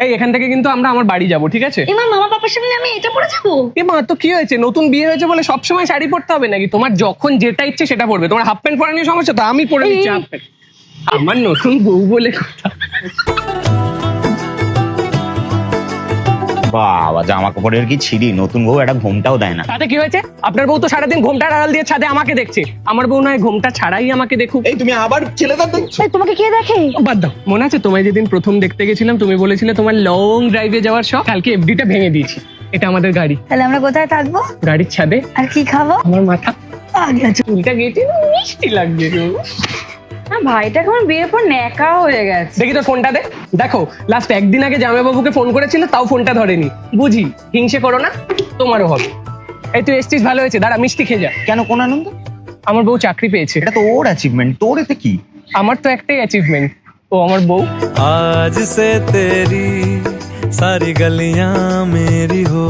এই এখান থেকে কিন্তু আমরা আমার বাড়ি যাব, ঠিক আছে? এমা মামা পাপার সামনে আমি এটা পরে যাবো? এ মা, তো কি হয়েছে? নতুন বিয়ে হয়েছে বলে সবসময় শাড়ি পরতে হবে নাকি? তোমার যখন যেটা ইচ্ছে সেটা পরবে। তোমার হাফ প্যান্ট পরা নিয়ে সমস্যা, তো আমি পরে নিচ্ছি হাফ প্যান্ট। আমার নতুন বউ বলে কথা। বাবা, জামা কাপড়ের কি ছিঁড়ি, নতুন বউ একটা ঘুমটাও দেয় না। তাতে কি হয়েছে? আপনার বউ তো সারাদিন ঘোমটার আড়াল দিয়ে ছাদে আমাকে দেখছে। আমার বউ নয় ঘোমটা ছাড়াই আমাকে দেখুক। এই তুমি আবার ছেলেদের দেখছো? এই, তোমাকে কে দেখে? বাদ দাও। মনে আছে তোমায় যেদিন প্রথম দেখতে গেছিলাম তুমি বলেছিলে তোমার লং ড্রাইভে যাওয়ার শখ? কালকে এফডিটা ভেঙে দিয়েছি। এটা আমাদের গাড়ি। তাহলে আমরা কোথায় থাকবো? গাড়ির ছাদে। আর কি খাবো? আমার মাথা আগে আছে। চুলটা গেছে না, মিষ্টি লাগছে। না ভাইটা এখন বিয়ের পর ন্যাকা হয়ে গেছে। দেখি তোর ফোনটা দে। দেখো, লাস্ট একদিন আগে জামাইবাবুকে ফোন করেছিল, তাও ফোনটা ধরেনি। বুঝি হিংসে করো না, তোমারও হবে। এই তুই এসছিস, ভালো হয়েছে। দাঁড়া, মিষ্টি খেয়ে যা। কেন, কোন আনন্দ? আমার বউ চাকরি পেয়েছে। এটা তো ওর অ্যাচিভমেন্ট, তোর এতে কি? আমার তো একটাই অ্যাচিভমেন্ট, ও আমার বউ। आज से तेरी सारी गलियां मेरी हो